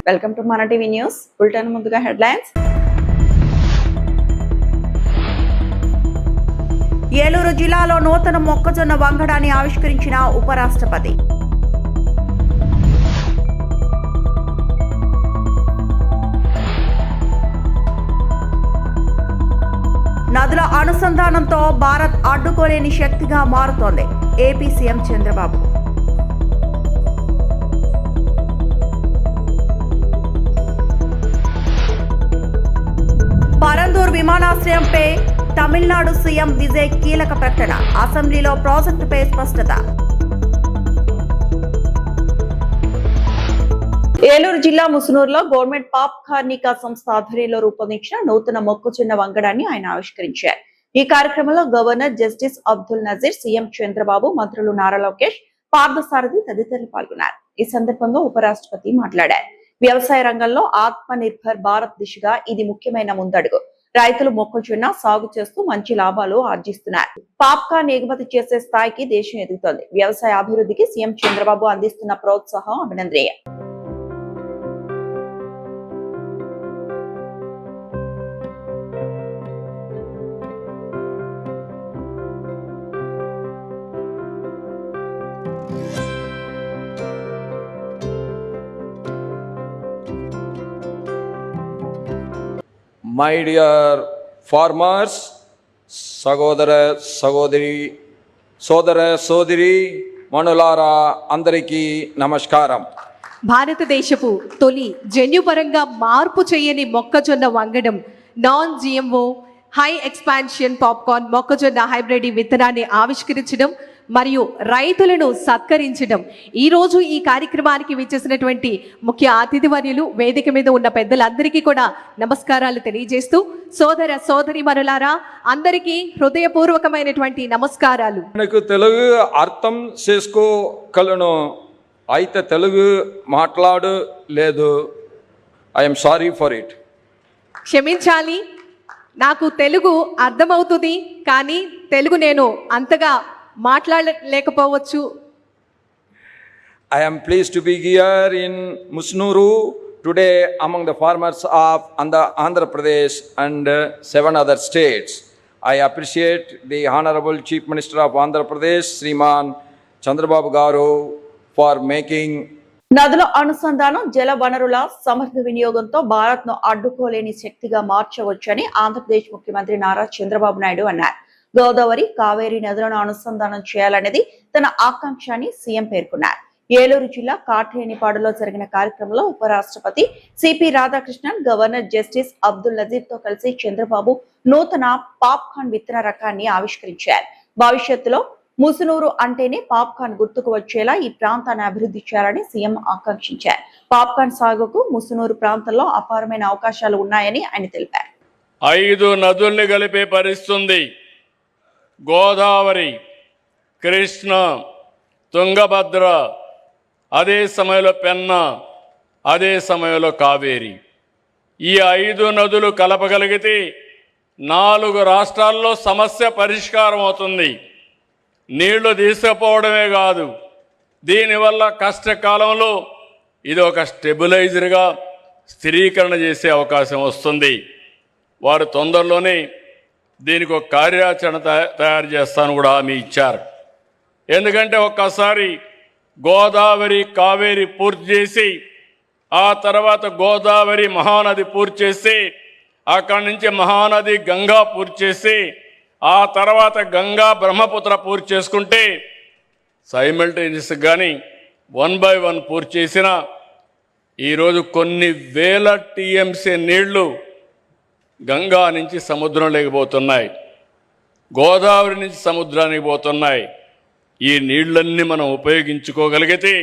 Welcome to మన TV news bulletin. ముందుగా headlines. Eluru జిల్లాలో నూతన మొక్కజొన్న వంగడాన్ని ఆవిష్కరించిన ఉపరాష్ట్రపతి. నదుల అనుసంధానంతో భారత్ అడ్డుకోలేని శక్తిగా మారుతోంది ఏపీ సీఎం చంద్రబాబు. పరందూర్ విమానాశ్రయంపై తమిళనాడు సీఎం విజయ్ కీలక ప్రకటన. అసెంబ్లీలో ప్రాజెక్టుపై స్పష్టత. ఏలూరు జిల్లా ముసునూరులో గవర్నమెంట్ పాప్ కార్మిక సంస్థ ఆధ్వర్యంలో రూపొందించిన నూతన మొక్కజొన్న వంగడాన్ని ఆయన ఆవిష్కరించారు. ఈ కార్యక్రమంలో governor justice Abdul Nazeer, CM Chandrababu, మంత్రులు నారా లోకేష్, పార్థసారథి తదితరులు పాల్గొన్నారు. ఈ సందర్భంగా ఉపరాష్ట్రపతి మాట్లాడారు. వ్యవసాయ రంగంలో ఆత్మ నిర్భర్ భారత్ దిశగా ఇది ముఖ్యమైన ముందడుగు. రైతులు మొక్కజొన్న సాగు చేస్తూ మంచి లాభాలు ఆర్జిస్తున్నారు. పాప్కార్న్ ఎగుమతి చేసే స్థాయికి దేశం ఎదుగుతోంది. వ్యవసాయ అభివృద్ధికి సీఎం చంద్రబాబు అందిస్తున్న ప్రోత్సాహం అభినందనీయం. My dear farmers, సోదరి మనులారా, అందరికీ నమస్కారం. భారతదేశపు తొలి జన్యుపరంగా మార్పు చేయని మొక్కజొన్న వంగడం non GMO high expansion popcorn మొక్కజొన్న హైబ్రిడ్ విత్తనాన్ని ఆవిష్కరించడం మరియు రైతులను సత్కరించడం. ఈరోజు ఈ కార్యక్రమానికి విచ్చేసినటువంటి ముఖ్య అతిథి వర్యులు, వేదిక మీద ఉన్న పెద్దలందరికీ కూడా నమస్కారాలు తెలియజేస్తూ, సోదరి మనులారా, అందరికీ హృదయపూర్వకమైనటువంటి నమస్కారాలు. నాకు తెలుగు అర్థం చేసుకోగలను, అయితే తెలుగు మాట్లాడు లేదు. I'm sorry for it. క్షమించాలి, నాకు తెలుగు అర్థమవుతుంది, కానీ తెలుగు నేను అంతగా మాట్లాడలేకపోవచ్చు. I am pleased to be here in Musnuru today among the farmers of Andhra Pradesh and 7 other states. I appreciate the Honorable Chief Minister of Andhra Pradesh, Sriman Chandrababu Garu, for making నదుల అనుసంధానం, జల వనరుల సమర్థ వినియోగంతో భారత్ ను అడ్డుకోలేని శక్తిగా మార్చవచ్చని ఆంధ్రప్రదేశ్ ముఖ్యమంత్రి నారా చంద్రబాబు నాయుడు అన్నారు. గోదావరి, కావేరీ నదులను అనుసంధానం చేయాలనేది తన ఆకాంక్ష అని సీఎం పేర్కొన్నారు. ఏలూరు జిల్లా కాట్రేనిపాడులో జరిగిన కార్యక్రమంలో ఉపరాష్ట్రపతి CP Radhakrishnan, governor justice Abdul Nazeer తో కలిసి చంద్రబాబు నూతన పాప్కార్న్ విత్తన రకాన్ని ఆవిష్కరించారు. భవిష్యత్తులో ముసునూరు అంటేనే పాప్కార్న్ గుర్తుకు వచ్చేలా ఈ ప్రాంతాన్ని అభివృద్ధి చేయాలని సీఎం ఆకాంక్షించారు. పాప్కార్న్ సాగుకు ముసునూరు ప్రాంతంలో అపారమైన అవకాశాలు ఉన్నాయని ఆయన తెలిపారు. 5 నదుల్ని కలిపే పరిస్థితి. గోదావరి, కృష్ణ, తుంగభద్ర, అదే సమయంలో పెన్నా, అదే సమయంలో కావేరి. ఈ 5 నదులు కలపగలిగితే 4 రాష్ట్రాల్లో సమస్య పరిష్కారం అవుతుంది. నీళ్లు తీసుకుపోవడమే కాదు, దీనివల్ల కష్టకాలంలో ఇది ఒక స్టెబిలైజర్గా స్థిరీకరణ చేసే అవకాశం వస్తుంది. వారు తొందరలోనే దీనికి ఒక కార్యాచరణ తయారు చేస్తాను కూడా హామీ ఇచ్చారు. ఎందుకంటే ఒక్కసారి గోదావరి, కావేరి పూర్తి చేసి, ఆ తర్వాత గోదావరి మహానది పూర్తి చేసి, అక్కడి నుంచి మహానది గంగా పూర్తి చేసి, ఆ తర్వాత గంగా బ్రహ్మపుత్ర పూర్తి చేసుకుంటే సైమల్టేనియస్ కానీ 1 by 1 పూర్తి చేసిన ఈరోజు కొన్ని వేల టీఎంసీ నీళ్లు గంగా నుంచి సముద్రంలోకి పోతున్నాయి, గోదావరి నుంచి సముద్రానికి పోతున్నాయి. ఈ నీళ్లన్నీ మనం ఉపయోగించుకోగలిగితే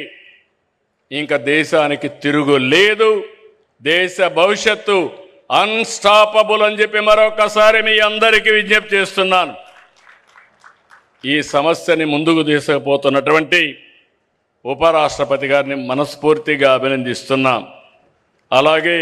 ఇంకా దేశానికి తిరుగు లేదు. దేశ భవిష్యత్తు అన్స్టాపబుల్ అని చెప్పి మరొకసారి మీ అందరికీ విజ్ఞప్తి చేస్తున్నాను. ఈ సమస్యని ముందుకు తీసుకుపోతున్నటువంటి ఉపరాష్ట్రపతి గారిని మనస్ఫూర్తిగా అభినందిస్తున్నాం. అలాగే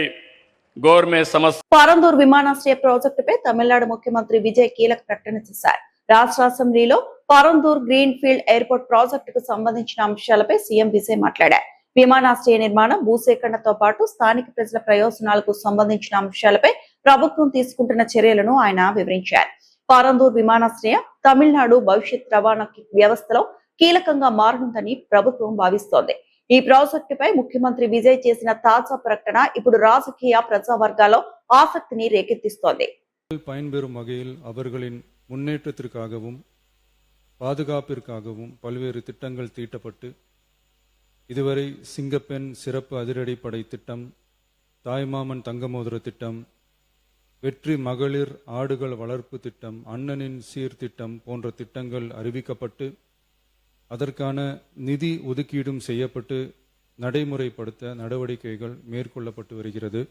గవర్నమెంట్ సమస్య పరందూర్ విమానాశ్రయ ప్రాజెక్టుపై తమిళనాడు ముఖ్యమంత్రి విజయ్ కీలక ప్రకటన చేశారు. రాష్ట్ర అసెంబ్లీలో పరందూర్ గ్రీన్ ఫీల్డ్ ఎయిర్పోర్ట్ ప్రాజెక్టుకు సంబంధించిన అంశాలపై సీఎం విజయ్ మాట్లాడారు. విమానాశ్రయ నిర్మాణం, భూసేకరణతో పాటు స్థానిక ప్రజల ప్రయోజనాలకు సంబంధించిన అంశాలపై ప్రభుత్వం తీసుకుంటున్న చర్యలను ఆయన వివరించారు. పారందూర్ విమానాశ్రయం తమిళనాడు భవిష్యత్ రవాణా వ్యవస్థలో కీలకంగా మారనుందని ప్రభుత్వం భావిస్తోంది. ఈ ప్రాజెక్టుపై ముఖ్యమంత్రి విజయ్ చేసిన తాజా ప్రకటన ఇప్పుడు రాజకీయ ప్రజా వర్గాల్లో ఆసక్తిని రేకెత్తిస్తోంది. பயன்பெறும் வகையில் அவர்களின் முன்னேற்றத்திற்காகவும் பாதுகாப்பிற்காகவும் பல்வேறு திட்டங்கள் தீட்டப்பட்டு இதுவரை சிங்கப்பெண் சிறப்பு அதிரடிப்படை திட்டம், தாய்மாமன் தங்கமோதிர திட்டம், வெற்றி மகளிர் ஆடுகள் வளர்ப்பு திட்டம், அண்ணனின் சீர்திட்டம் போன்ற திட்டங்கள் அறிவிக்கப்பட்டு அதற்கான நிதி ஒதுக்கீடும் செய்யப்பட்டு நடைமுறைப்படுத்த நடவடிக்கைகள் மேற்கொள்ளப்பட்டு வருகிறது.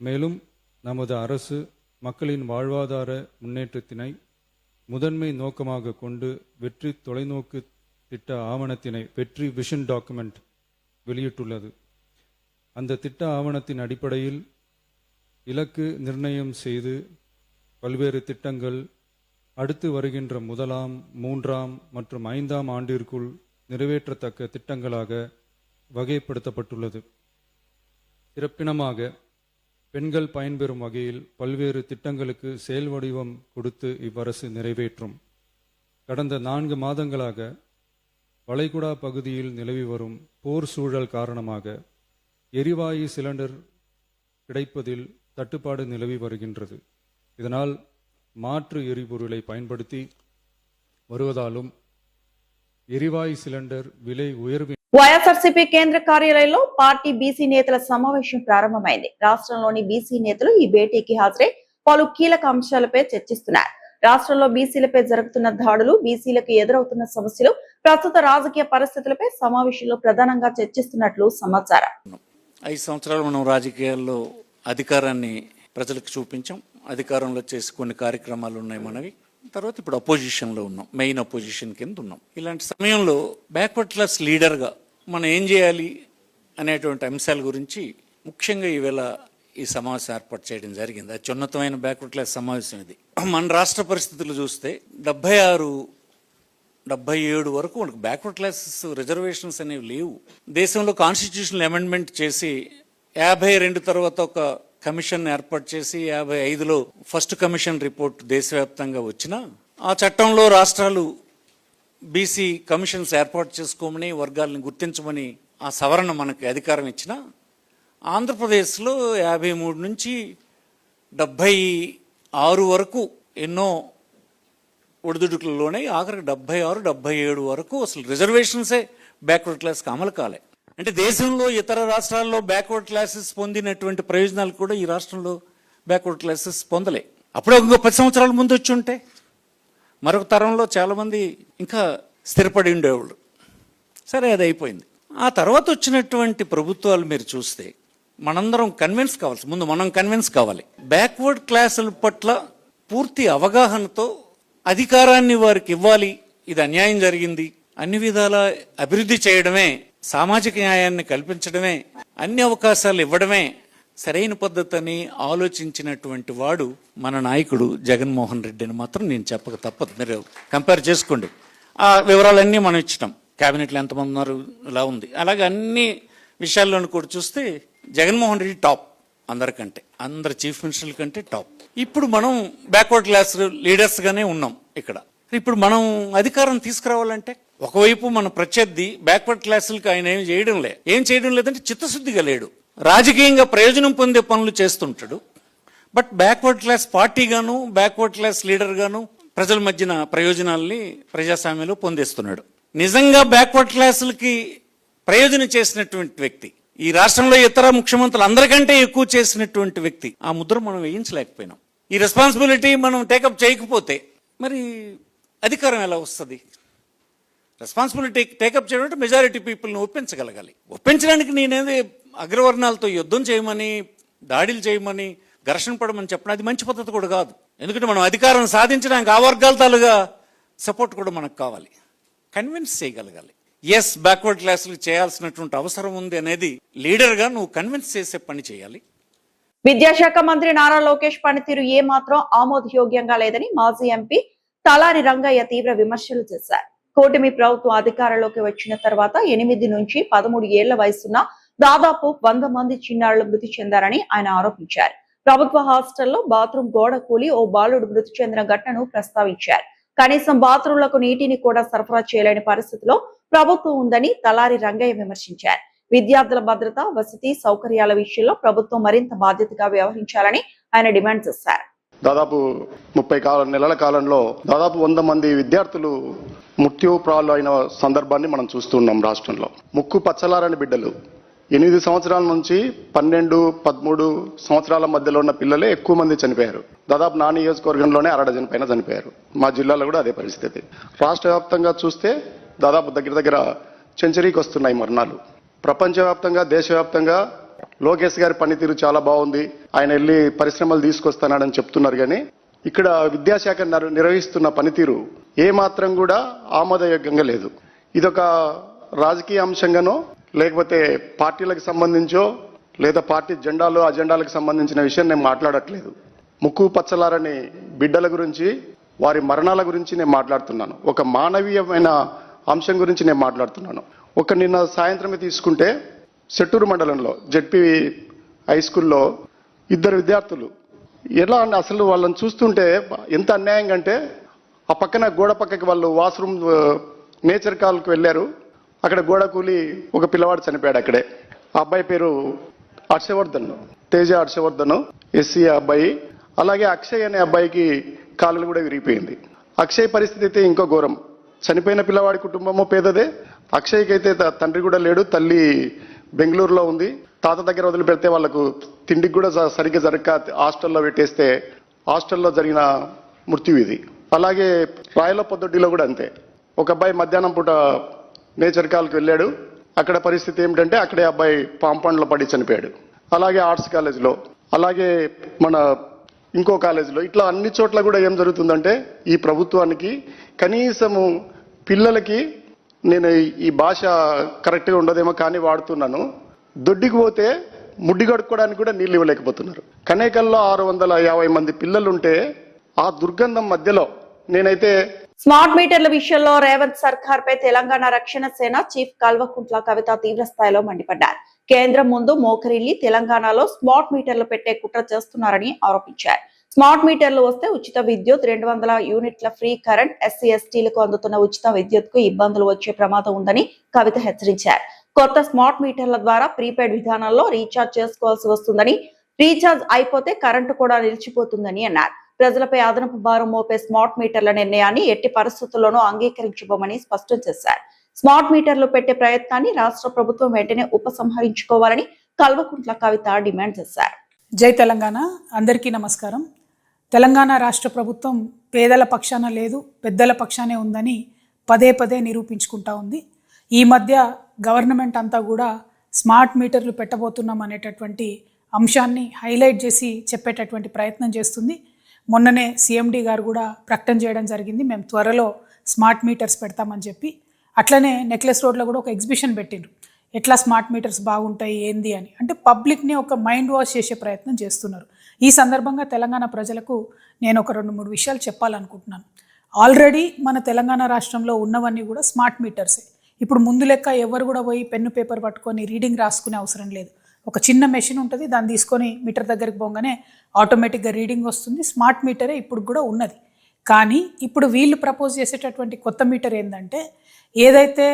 மேலும் நமது அரசு மக்களின் வாழ்வாதார முன்னேற்றத்தினை முதன்மை நோக்கமாக கொண்டு வெற்றி தொலைநோக்கு திட்ட ஆவணத்தினை வெற்றி விஷன் டாக்குமெண்ட் வெளியிட்டுள்ளது. அந்த திட்ட ஆவணத்தின் அடிப்படையில் இலக்கு நிர்ணயம் செய்து பல்வேறு திட்டங்கள் அடுத்து வருகின்ற 1ஆம், 3ஆம் மற்றும் 5ஆம் ஆண்டிற்குள் நிறைவேற்றத்தக்க திட்டங்களாக வகைப்படுத்தப்பட்டுள்ளது. சிறப்பினமாக பெண்கள் பயன்பெறும் வகையில் பல்வேறு திட்டங்களுக்கு செயல் வடிவம் கொடுத்து இவ்வரசு நிறைவேற்றும். கடந்த 4 மாதங்களாக வளைகுடா பகுதியில் நிலவி வரும் போர் சூழல் காரணமாக எரிவாயு சிலிண்டர் கிடைப்பதில் தட்டுப்பாடு நிலவி வருகின்றது. இதனால் மாற்று எரிபொருளை பயன்படுத்தி வருவதாலும் ఎరివాయు సిలిండర్ విలై ఉయర్వి. వైఎస్ఆర్సీపీ కేంద్ర కార్యాలయంలో పార్టీ బీసీ నేతల సమావేశం ప్రారంభమైంది. రాష్ట్రంలోని బీసీ నేతలు ఈ భేటీకి హాజరై పలు కీలక అంశాలపై చర్చిస్తున్నారు. రాష్ట్రంలో బీసీలపై జరుగుతున్న దాడులు, బీసీలకు ఎదురవుతున్న సమస్యలు, ప్రస్తుత రాజకీయ పరిస్థితులపై సమావేశంలో ప్రధానంగా చర్చిస్తున్నట్లు సమాచారం. 5 సంవత్సరాలు మనం రాజకీయాల్లో అధికారాన్ని ప్రజలకు చూపించాం. అధికారంలో చేసి కొన్ని కార్యక్రమాలు ఉన్నాయి మనవి. తర్వాత ఇప్పుడు అపోజిషన్లో ఉన్నాం, మెయిన్ అపోజిషన్ కింద ఉన్నాం. ఇలాంటి సమయంలో బ్యాక్వర్డ్ క్లాస్ లీడర్గా మనం ఏం చేయాలి అనేటువంటి అంశాల గురించి ముఖ్యంగా ఈవేళ ఈ సమావేశం ఏర్పాటు చేయడం జరిగింది. అత్యున్నతమైన బ్యాక్వర్డ్ క్లాస్ సమావేశం ఇది. మన రాష్ట్ర పరిస్థితులు చూస్తే 76, 77 వరకు మనకు బ్యాక్వర్డ్ క్లాసెస్ రిజర్వేషన్స్ అనేవి లేవు. దేశంలో కాన్స్టిట్యూషనల్ అమెండ్మెంట్ చేసి 52 తర్వాత ఒక కమిషన్ ఏర్పాటు చేసి 55లో ఫస్ట్ కమిషన్ రిపోర్ట్ దేశవ్యాప్తంగా వచ్చినా ఆ చట్టంలో రాష్ట్రాలు బీసీ కమిషన్స్ ఏర్పాటు చేసుకోమని, వర్గాలను గుర్తించమని ఆ సవరణ మనకి అధికారం ఇచ్చిన ఆంధ్రప్రదేశ్లో 53 నుంచి 76 వరకు ఎన్నో ఒడిదుడుకులలోనే ఆఖరికి 76, 77 వరకు అసలు రిజర్వేషన్సే బ్యాక్వర్డ్ క్లాస్కి అమలు కాలే. అంటే దేశంలో ఇతర రాష్ట్రాల్లో బ్యాక్వర్డ్ క్లాసెస్ పొందినటువంటి ప్రయోజనాలు కూడా ఈ రాష్ట్రంలో బ్యాక్వర్డ్ క్లాసెస్ పొందలే. అప్పుడే ఇంకో 10 సంవత్సరాల ముందు వచ్చి ఉంటే మరొక తరంలో చాలామంది ఇంకా స్థిరపడి ఉండేవాళ్ళు. సరే, అది అయిపోయింది. ఆ తర్వాత వచ్చినటువంటి ప్రభుత్వాలు మీరు చూస్తే మనందరం కన్విన్స్ కావాలి. ముందు మనం కన్విన్స్ కావాలి. బ్యాక్వర్డ్ క్లాసుల పట్ల పూర్తి అవగాహనతో అధికారాన్ని వారికి ఇవ్వాలి. ఇది అన్యాయం జరిగింది, అన్ని విధాల అభివృద్ధి చేయడమే, సామాజిక న్యాయాన్ని కల్పించడమే, అన్ని అవకాశాలు ఇవ్వడమే సరైన పద్ధతిని ఆలోచించినటువంటి వాడు మన నాయకుడు జగన్మోహన్ రెడ్డి అని మాత్రం నేను చెప్పక తప్పదు. మీరు కంపేర్ చేసుకోండి. ఆ వివరాలన్నీ మనం ఇచ్చినాం. క్యాబినెట్లో ఎంతమంది ఉన్నారు ఇలా ఉంది. అలాగే అన్ని విషయాల్లోనూ కూడా చూస్తే జగన్మోహన్ రెడ్డి టాప్, అందరికంటే, అందరు చీఫ్ మినిస్టర్ల కంటే టాప్. ఇప్పుడు మనం బ్యాక్వర్డ్ క్లాస్ లీడర్స్గానే ఉన్నాం ఇక్కడ. ఇప్పుడు మనం అధికారం తీసుకురావాలంటే ఒకవైపు మన ప్రత్యర్థి బ్యాక్వర్డ్ క్లాసులకు ఆయన ఏం చేయడం లేదంటే చిత్తశుద్ధిగా లేడు. రాజకీయంగా ప్రయోజనం పొందే పనులు చేస్తుంటాడు. బట్ బ్యాక్వర్డ్ క్లాస్ పార్టీగాను, బ్యాక్వర్డ్ క్లాస్ లీడర్గాను ప్రజల మధ్యన ప్రయోజనాల్ని ప్రజాస్వామ్యంలో పొందేస్తున్నాడు. నిజంగా బ్యాక్వర్డ్ క్లాసులకి ప్రయోజనం చేసినటువంటి వ్యక్తి, ఈ రాష్ట్రంలో ఇతర ముఖ్యమంత్రులు అందరికంటే ఎక్కువ చేసినటువంటి వ్యక్తి, ఆ ముద్ర మనం వేయించలేకపోయినాం. ఈ రెస్పాన్సిబిలిటీ మనం టేకప్ చేయకపోతే మరి అధికారం ఎలా వస్తుంది? రెస్పాన్సిబిలిటీ టేకప్ చేయడం అంటే మెజారిటీ పీపుల్ని ఒప్పించగలగాలి. ఒప్పించడానికి నేనేది అగ్రవర్ణాలతో యుద్ధం చేయమని, దాడులు చేయమని, ఘర్షణ పడమని చెప్పడం అది మంచి పద్ధతి కూడా కాదు. ఎందుకంటే మనం అధికారం సాధించడానికి ఆ వర్గాల తాలుగా సపోర్ట్ కూడా మనకు కావాలి. కన్విన్స్ చేయగలగాలి. ఎస్, బ్యాక్వర్డ్ క్లాసులకు చేయాల్సినటువంటి అవసరం ఉంది అనేది లీడర్గా నువ్వు కన్విన్స్ చేసే పని చేయాలి. విద్యాశాఖ మంత్రి నారా లోకేష్ పనితీరు ఏమాత్రం ఆమోదయోగ్యంగా లేదని మాజీ ఎంపీ తలారి రంగయ్య తీవ్ర విమర్శలు చేశారు. కూటమి ప్రభుత్వం అధికారంలోకి వచ్చిన తర్వాత 8 నుంచి 13 ఏళ్ల వయసున్న దాదాపు 100 మంది చిన్నారులు మృతి చెందారని ఆయన ఆరోపించారు. ప్రభుత్వ హాస్టల్లో బాత్రూమ్ గోడ కూలి ఓ బాలుడు మృతి చెందిన ఘటనను ప్రస్తావించారు. కనీసం బాత్రూంలకు నీటిని కూడా సరఫరా చేయలేని పరిస్థితిలో ప్రభుత్వం ఉందని తలారి రంగయ్య విమర్శించారు. విద్యార్థుల భద్రత, వసతి సౌకర్యాల విషయంలో ప్రభుత్వం మరింత బాధ్యతగా వ్యవహరించాలని ఆయన డిమాండ్ చేశారు. దాదాపు 30 నెలల కాలంలో దాదాపు 100 మంది విద్యార్థులు మృత్యుప్రాలు అయిన సందర్భాన్ని మనం చూస్తున్నాం. రాష్ట్రంలో ముక్కు పచ్చలారని బిడ్డలు 8 సంవత్సరాల నుంచి 12, 13 సంవత్సరాల మధ్యలో ఉన్న పిల్లలే ఎక్కువ మంది చనిపోయారు. దాదాపు నా నియోజకవర్గంలోనే 6 డజన్ పైన చనిపోయారు. మా జిల్లాలో కూడా అదే పరిస్థితి. రాష్ట్ర వ్యాప్తంగా చూస్తే దాదాపు దగ్గర సెంచరీకి వస్తున్నాయి మరణాలు. ప్రపంచవ్యాప్తంగా, దేశవ్యాప్తంగా లోకేష్ గారి పనితీరు చాలా బాగుంది, ఆయన వెళ్ళి పరిశ్రమలు తీసుకొస్తున్నాడని చెప్తున్నారు. కానీ ఇక్కడ విద్యాశాఖ నిర్వహిస్తున్న పనితీరు ఏమాత్రం కూడా ఆమోదయోగ్యంగా లేదు. ఇదొక రాజకీయ అంశంగానో లేకపోతే పార్టీలకు సంబంధించో లేదా పార్టీ జెండాలు అజెండాలకు సంబంధించిన విషయం నేను మాట్లాడట్లేదు. ముక్కు పచ్చలారని బిడ్డల గురించి, వారి మరణాల గురించి నేను మాట్లాడుతున్నాను. ఒక మానవీయమైన అంశం గురించి నేను మాట్లాడుతున్నాను. నిన్న సాయంత్రమే తీసుకుంటే సెట్టూరు మండలంలో జెడ్పీ హై స్కూల్లో 2 విద్యార్థులు ఎలా అంటే అసలు వాళ్ళని చూస్తుంటే ఎంత అన్యాయంగా అంటే, ఆ పక్కన గోడ పక్కకి వాళ్ళు వాష్రూమ్ నేచర్ కాల్కి వెళ్ళారు. అక్కడ గోడ కూలి ఒక పిల్లవాడు చనిపోయాడు అక్కడే. ఆ అబ్బాయి పేరు హర్షవర్ధన్, తేజ హర్షవర్ధన్, ఎస్సీ అబ్బాయి. అలాగే అక్షయ్ అనే అబ్బాయికి కాళ్ళు కూడా విరిగిపోయింది. అక్షయ్ పరిస్థితి అయితే ఇంకో ఘోరం. చనిపోయిన పిల్లవాడి కుటుంబము పేదదే. అక్షయ్కి అయితే తండ్రి కూడా లేడు, తల్లి బెంగళూరులో ఉంది. తాత దగ్గర వదిలిపెడితే వాళ్ళకు తిండికి కూడా సరిగ్గా జరగక హాస్టల్లో పెట్టేస్తే హాస్టల్లో జరిగిన మృత్యు ఇది. అలాగే రాయల పొద్దుడ్డిలో కూడా అంతే. ఒక అబ్బాయి మధ్యాహ్నం పూట నేచర్ కాల్కి వెళ్ళాడు. అక్కడ పరిస్థితి ఏమిటంటే అక్కడే అబ్బాయి పాంపండ్లో పడి చనిపోయాడు. అలాగే ఆర్ట్స్ కాలేజీలో, అలాగే మన ఇంకో కాలేజీలో, ఇట్లా అన్ని చోట్ల కూడా ఏం జరుగుతుందంటే ఈ ప్రభుత్వానికి కనీసము పిల్లలకి, నేను ఈ భాష కరెక్ట్గా ఉండదేమో కానీ వాడుతున్నాను, దొడ్డికి పోతే ముడ్డి కడుక్కోవడానికి కూడా నీళ్ళు ఇవ్వలేకపోతున్నారు. కనేకల్లో 650 మంది పిల్లలుంటే ఆ దుర్గంధం మధ్యలో నేనైతే స్మార్ట్ మీటర్ల విషయంలో రేవంత్ సర్కార్ పై తెలంగాణ రక్షణ సేన చీఫ్ కల్వకుంట్ల కవిత తీవ్ర స్థాయిలో మండిపడ్డారు. కేంద్రం ముందు మోకరిల్లి తెలంగాణలో స్మార్ట్ మీటర్లు పెట్టే కుట్ర చేస్తున్నారని ఆరోపించారు. స్మార్ట్ మీటర్లు వస్తే ఉచిత విద్యుత్, 200 యూనిట్ల ఫ్రీ కరెంట్, ఎస్సీ ఎస్టీలకు అందుతున్న ఉచిత విద్యుత్ కు ఇబ్బందులు వచ్చే ప్రమాదం ఉందని కవిత హెచ్చరించారు. కొత్త స్మార్ట్ మీటర్ల ద్వారా ప్రీపెయిడ్ విధానంలో రీఛార్జ్ చేసుకోవాల్సి వస్తుందని, రీఛార్జ్ అయిపోతే కరెంటు కూడా నిలిచిపోతుందని అన్నారు. ప్రజలపై అదనపు భారం మోపే స్మార్ట్ మీటర్ల నిర్ణయాన్ని ఎట్టి పరిస్థితుల్లోనూ అంగీకరించబోమని స్పష్టం చేశారు. స్మార్ట్ మీటర్లు పెట్టే ప్రయత్నాన్ని రాష్ట్ర ప్రభుత్వం వెంటనే ఉపసంహరించుకోవాలని కల్వకుంట్ల కవిత డిమాండ్ చేశారు. జై తెలంగాణ. అందరికీ నమస్కారం. తెలంగాణ రాష్ట్ర ప్రభుత్వం పేదల పక్షాన లేదు, పెద్దల పక్షానే ఉందని పదే నిరూపించుకుంటా ఉంది. ఈ మధ్య గవర్నమెంట్ అంతా కూడా స్మార్ట్ మీటర్లు పెట్టబోతున్నాం అనేటటువంటి అంశాన్ని హైలైట్ చేసి చెప్పేటటువంటి ప్రయత్నం చేస్తుంది. మొన్ననే సిఎండి గారు కూడా ప్రకటన చేయడం జరిగింది, మేము త్వరలో స్మార్ట్ మీటర్స్ పెడతామని చెప్పి. అట్లనే నెక్లెస్ రోడ్లో కూడా ఒక ఎగ్జిబిషన్ పెట్టిండ్రు, ఎట్లా స్మార్ట్ మీటర్స్ బాగుంటాయి ఏంది అని. అంటే పబ్లిక్ని ఒక మైండ్ వాష్ చేసే ప్రయత్నం చేస్తున్నారు. ఈ సందర్భంగా తెలంగాణ ప్రజలకు నేను ఒక 2-3 విషయాలు చెప్పాలనుకుంటున్నాను. ఆల్రెడీ మన తెలంగాణ రాష్ట్రంలో ఉన్నవన్నీ కూడా స్మార్ట్ మీటర్సే. ఇప్పుడు ముందు లెక్క ఎవరు కూడా పోయి పెన్ను పేపర్ పట్టుకొని రీడింగ్ రాసుకునే అవసరం లేదు. ఒక చిన్న మెషిన్ ఉంటుంది, దాన్ని తీసుకొని మీటర్ దగ్గరికి పోగానే ఆటోమేటిక్గా రీడింగ్ వస్తుంది. స్మార్ట్ మీటరే ఇప్పుడు కూడా ఉన్నది. కానీ ఇప్పుడు వీళ్ళు ప్రపోజ్ చేసేటటువంటి కొత్త మీటర్ ఏంటంటే, ఏదైతే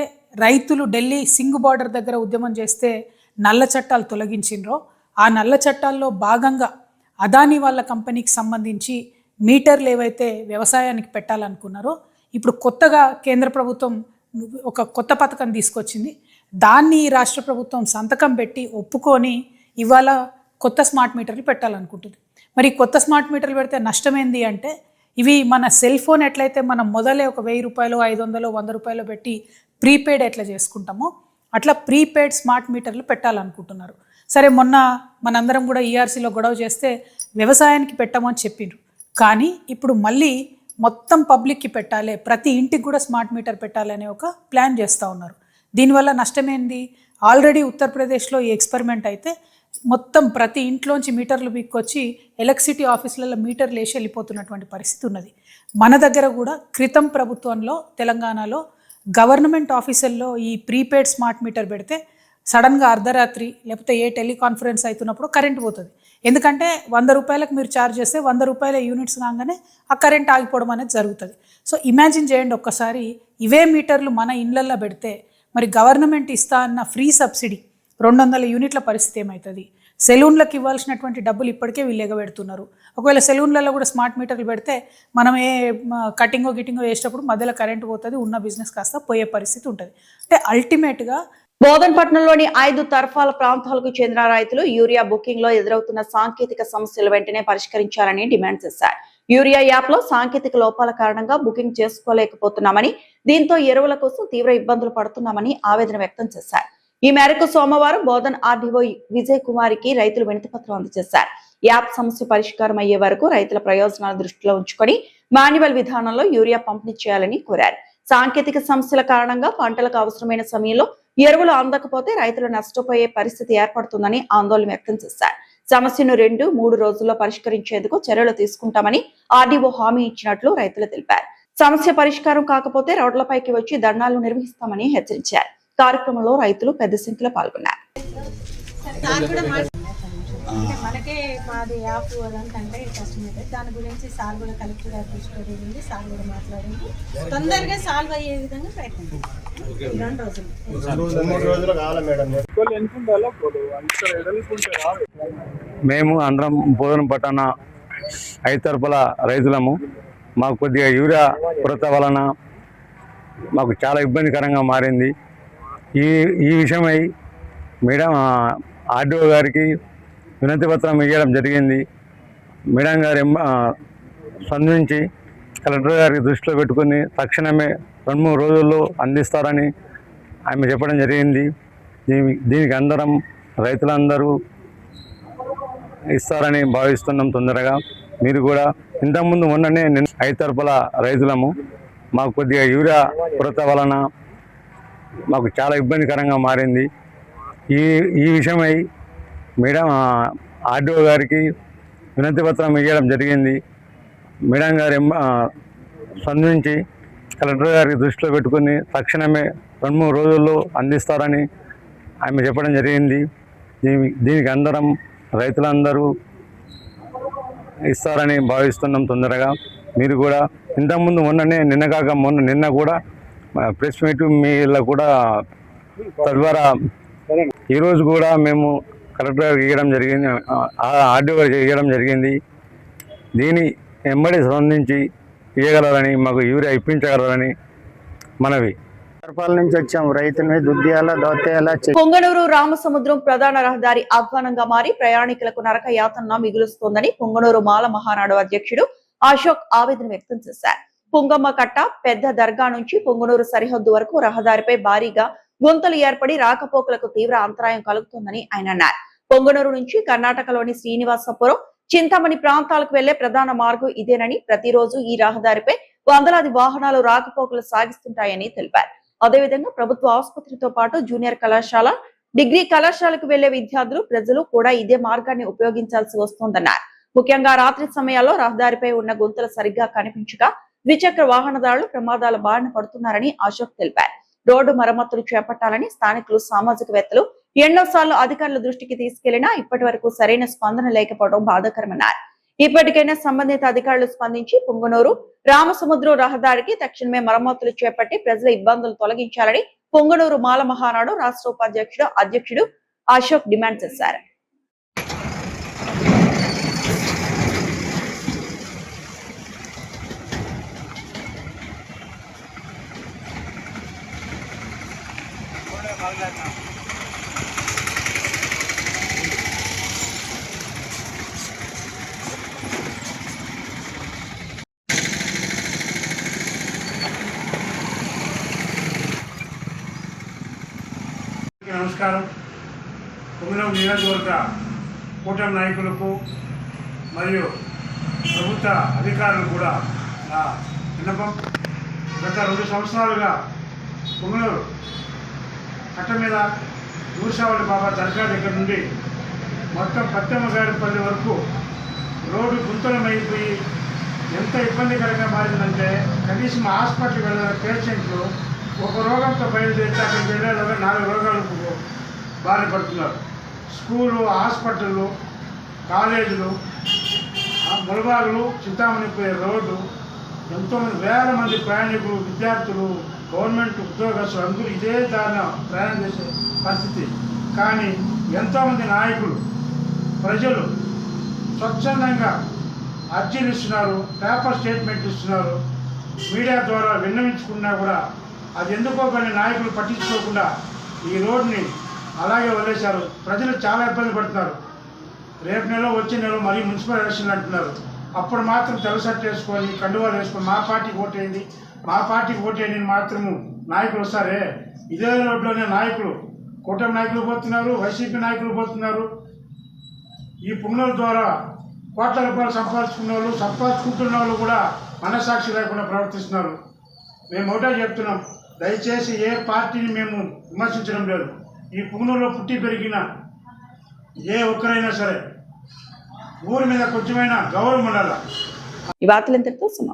రైతులు ఢిల్లీ సింగ్ బార్డర్ దగ్గర ఉద్యమం చేస్తే నల్ల చట్టాలు తొలగించిండ్రో, ఆ నల్ల చట్టాల్లో భాగంగా అదానీ వాళ్ళ కంపెనీకి సంబంధించి మీటర్లు ఏవైతే వ్యవసాయానికి పెట్టాలనుకున్నారో, ఇప్పుడు కొత్తగా కేంద్ర ప్రభుత్వం ఒక కొత్త పథకం తీసుకొచ్చింది. దాన్ని రాష్ట్ర ప్రభుత్వం సంతకం పెట్టి ఒప్పుకొని ఇవాళ కొత్త స్మార్ట్ మీటర్లు పెట్టాలనుకుంటుంది. మరి కొత్త స్మార్ట్ మీటర్లు పెడితే నష్టమేంది అంటే, ఇవి మన సెల్ ఫోన్ ఎట్లయితే మనం మొదలే ఒక 1000 రూపాయలు, 500, 100 రూపాయలు పెట్టి ప్రీపెయిడ్ ఎట్లా చేసుకుంటామో అట్లా ప్రీపెయిడ్ స్మార్ట్ మీటర్లు పెట్టాలనుకుంటున్నారు. సరే, మొన్న మనందరం కూడా ఈఆర్సీలో గొడవ చేస్తే వ్యవసాయానికి పెట్టమని చెప్పిండ్రు. కానీ ఇప్పుడు మళ్ళీ మొత్తం పబ్లిక్కి పెట్టాలి, ప్రతి ఇంటికి కూడా స్మార్ట్ మీటర్ పెట్టాలి అనే ఒక ప్లాన్ చేస్తూ ఉన్నారు. దీనివల్ల నష్టమేంది? ఆల్రెడీ ఉత్తరప్రదేశ్లో ఈ ఎక్స్పెరిమెంట్ అయితే మొత్తం ప్రతి ఇంట్లోంచి మీటర్లు పీక్కొచ్చి ఎలక్ట్రిసిటీ ఆఫీసులలో మీటర్లు వేసి వెళ్ళిపోతున్నటువంటి పరిస్థితి ఉన్నది. మన దగ్గర కూడా క్రితం ప్రభుత్వంలో తెలంగాణలో గవర్నమెంట్ ఆఫీసుల్లో ఈ ప్రీపెయిడ్ స్మార్ట్ మీటర్ పెడితే సడన్గా అర్ధరాత్రి లేకపోతే ఏ టెలికాన్ఫరెన్స్ అవుతున్నప్పుడు కరెంట్ పోతుంది. ఎందుకంటే 100 రూపాయలకు మీరు ఛార్జ్ చేస్తే 100 రూపాయల యూనిట్స్ కాగానే ఆ కరెంట్ ఆగిపోవడం అనేది జరుగుతుంది. సో ఇమాజిన్ చేయండి ఒక్కసారి ఇవే మీటర్లు మన ఇళ్ళల్లో పెడితే మరి గవర్నమెంట్ ఇస్తా అన్న ఫ్రీ సబ్సిడీ 200 యూనిట్ల పరిస్థితి ఏమవుతుంది? సెలూన్లకు ఇవ్వాల్సినటువంటి డబ్బులు ఇప్పటికే వీళ్ళు ఎగబెడుతున్నారు. ఒకవేళ సెలూన్లలో కూడా స్మార్ట్ మీటర్లు పెడితే మనం ఏ కటింగో గిటింగో వేసేటప్పుడు మధ్యలో కరెంట్ పోతుంది, ఉన్న బిజినెస్ కాస్త పోయే పరిస్థితి ఉంటుంది. అంటే అల్టిమేట్గా బోధన్పట్నంలోని 5 తర్ఫాల ప్రాంతాలకు చెందిన రైతులు యూరియా బుకింగ్ లో ఎదురవుతున్న సాంకేతిక సమస్యలు వెంటనే పరిష్కరించాలని డిమాండ్ చేశారు. యూరియా యాప్ లో సాంకేతిక లోపాల కారణంగా బుకింగ్ చేసుకోలేకపోతున్నామని, దీంతో ఎరువుల కోసం తీవ్ర ఇబ్బందులు పడుతున్నామని ఆవేదన వ్యక్తం చేశారు. ఈ మేరకు సోమవారం బోధన్ ఆర్డీఓ విజయ్ కుమారికి రైతులు వినతిపత్రం అందజేశారు. యాప్ సమస్య పరిష్కారం అయ్యే వరకు రైతుల ప్రయోజనాల దృష్టిలో ఉంచుకొని మాన్యువల్ విధానంలో యూరియా పంపిణీ చేయాలని కోరారు. సాంకేతిక సమస్యల కారణంగా పంటలకు అవసరమైన సమయంలో ఎరువులు అందకపోతే రైతులు నష్టపోయే పరిస్థితి ఏర్పడుతుందని ఆందోళన వ్యక్తం చేశారు. సమస్యను 2-3 రోజుల్లో పరిష్కరించేందుకు చర్యలు తీసుకుంటామని ఆర్డీఓ హామీ ఇచ్చినట్లు రైతులు తెలిపారు. సమస్య పరిష్కారం కాకపోతే రోడ్లపైకి వచ్చి ధర్నాలు నిర్వహిస్తామని హెచ్చరించారు. కార్యక్రమంలో రైతులు పెద్ద సంఖ్యలో పాల్గొన్నారు. మనకే మాది యాప్ అంటే కష్టమైతే దాని గురించి సాల్వ్ కూడా కలెక్టర్ గారు తీసుకుని సాల్వ్ కూడా మాట్లాడింది. తొందరగా సాల్వ్ అయ్యే విధంగా ప్రయత్నం 2 రోజులు. మేము అందరం బోధన పట్టణ 5 తరపుల రైతులము. మాకు కొద్దిగా యూరియా కొరత వలన మాకు చాలా ఇబ్బందికరంగా మారింది. ఈ విషయమై మేడం ఆర్డీఓ గారికి వినతి పత్రం ఇవ్వడం జరిగింది. మేడం గారు స్పందించి కలెక్టర్ గారికి దృష్టిలో పెట్టుకుని తక్షణమే 2-3 రోజుల్లో అందిస్తారని ఆమె చెప్పడం జరిగింది. దీనికి అందరం రైతులందరూ ఇస్తారని భావిస్తున్నాం. తొందరగా మీరు కూడా ఇంతకుముందు మొన్ననే 5 తరపుల రైతులము. మాకు కొద్దిగా యూరియా కొరత వలన మాకు చాలా ఇబ్బందికరంగా మారింది. ఈ విషయమై మేడం ఆర్డీఓ గారికి వినతి పత్రం ఇవ్వడం జరిగింది. మేడం గారు స్పందించి కలెక్టర్ గారికి దృష్టిలో పెట్టుకుని తక్షణమే 2-3 రోజుల్లో అందిస్తారని ఆమె చెప్పడం జరిగింది. దీనికి అందరం రైతులందరూ ఇస్తారని భావిస్తున్నాం. తొందరగా మీరు కూడా ఇంతకుముందు మొన్ననే నిన్న కూడా ప్రెస్ మీట్ మీలో కూడా తద్వారా ఈరోజు కూడా మేము కలెక్టర్ గారికి ఇవ్వడం జరిగింది, ఆర్డీఓ గారికి ఇవ్వడం జరిగింది. దీని వెంబడి స్పందించి ఇవ్వగలరని, మాకు యూరియా ఇప్పించగలరని మనవి. నుంచి వచ్చాము. రైతుల దుద్యాల దోతేయాల పొంగనూరు రామసముద్రం ప్రధాన రహదారి అధ్వానంగా మారి ప్రయాణికులకు నరక యాతన మిగులుస్తోందని పొంగనూరు మాల మహానాడు అధ్యక్షుడు అశోక్ ఆవేదన వ్యక్తం చేశారు. పుంగమ్మ కట్ట పెద్ద దర్గా నుంచి పొంగనూరు సరిహద్దు వరకు రహదారిపై భారీగా గుంతలు ఏర్పడి రాకపోకలకు తీవ్ర అంతరాయం కలుగుతోందని ఆయన అన్నారు. పొంగనూరు నుంచి కర్ణాటకలోని శ్రీనివాసపురం, చింతామణి ప్రాంతాలకు వెళ్లే ప్రధాన మార్గం ఇదేనని, ప్రతిరోజు ఈ రహదారిపై వందలాది వాహనాలు రాకపోకలు సాగిస్తుంటాయని తెలిపారు. అదేవిధంగా ప్రభుత్వ ఆసుపత్రితో పాటు జూనియర్ కళాశాల, డిగ్రీ కళాశాలకు వెళ్లే విద్యార్థులు, ప్రజలు కూడా ఇదే మార్గాన్ని ఉపయోగించాల్సి వస్తోందన్నారు. ముఖ్యంగా రాత్రి సమయాల్లో రహదారిపై ఉన్న గుంతలు సరిగ్గా కనిపించక ద్విచక్ర వాహనదారులు ప్రమాదాల బారిన పడుతున్నారని అశోక్ తెలిపారు. రోడ్డు మరమ్మతులు చేపట్టాలని స్థానికులు, సామాజికవేత్తలు ఎన్నోసార్లు అధికారుల దృష్టికి తీసుకెళ్లినా ఇప్పటి వరకు సరైన స్పందన లేకపోవడం బాధాకరమన్నారు. ఇప్పటికైనా సంబంధిత అధికారులు స్పందించి పొంగనూరు రామసముద్రం రహదారికి తక్షణమే మరమ్మతులు చేపట్టి ప్రజల ఇబ్బందులు తొలగించాలని పొంగనూరు మాల మహానాడు రాష్ట్ర అధ్యక్షుడు అశోక్ డిమాండ్ చేశారు. నమస్కారం. పొంగనూరు నియోజకవర్గ కూటమి నాయకులకు మరియు ప్రభుత్వ అధికారులు కూడా నా విన్నపం. గత 2 సంవత్సరాలుగా పొంగనూరు కట్ట మీద నూర్సావళి బాబా దర్గా దగ్గర నుండి మొత్తం పత్తెమ్మగారిపల్లి వరకు రోడ్డు గుంతలమైపోయి ఎంత ఇబ్బందికరంగా మారిందంటే కనీసం హాస్పిటల్కి వెళ్ళిన పేషెంట్లు ఒక రోగంతో బయలుదేరితే అక్కడికి వెళ్ళేలాగా 4 రోగాలకు బారిన పడుతున్నారు. స్కూలు, హాస్పిటళ్ళు, కాలేజీలు, ములబాగులు, చింతామణి రోడ్డు, ఎంతోమంది వేల మంది ప్రయాణికులు, విద్యార్థులు, గవర్నమెంట్ ఉద్యోగస్తులు అందరూ ఇదే దారిన ప్రయాణం చేసే పరిస్థితి. కానీ ఎంతోమంది నాయకులు, ప్రజలు స్వచ్ఛందంగా అర్జీలు ఇస్తున్నారు, పేపర్ స్టేట్మెంట్ ఇస్తున్నారు, మీడియా ద్వారా విన్నవించుకున్నా కూడా అది ఎందుకో కొన్ని నాయకులు పట్టించుకోకుండా ఈ రోడ్ని అలాగే వదిలేశారు. ప్రజలు చాలా ఇబ్బంది పడుతున్నారు. రేపు నెల వచ్చే నెల మరీ మున్సిపల్ ఎలక్షన్లు అంటున్నారు. అప్పుడు మాత్రం తెల్ల షర్ట్ వేసుకొని కండువాలు వేసుకొని మా పార్టీకి ఓటేయండి, మా పార్టీకి ఓటేయండి మాత్రము నాయకులు వస్తారే. ఇదే రోడ్లోనే నాయకులు, కూటమి నాయకులు పోతున్నారు, వైసీపీ నాయకులు పోతున్నారు. ఈ పుంగనూరు ద్వారా కోట్ల రూపాయలు సంపాదించుకుంటున్న వాళ్ళు కూడా మనసాక్షి లేకుండా ప్రవర్తిస్తున్నారు. మేము ఒకటే చెప్తున్నాం, దయచేసి ఏ పార్టీని మేము విమర్శించడం లేదు. ఈ పుంగనూరులో పుట్టి పెరిగిన ఏ ఒక్కరైనా సరే ఊరి మీద కొంచెమైనా గౌరవం ఉండాలి. ఈ వార్తలు ఇంతటితో సమాప్తం.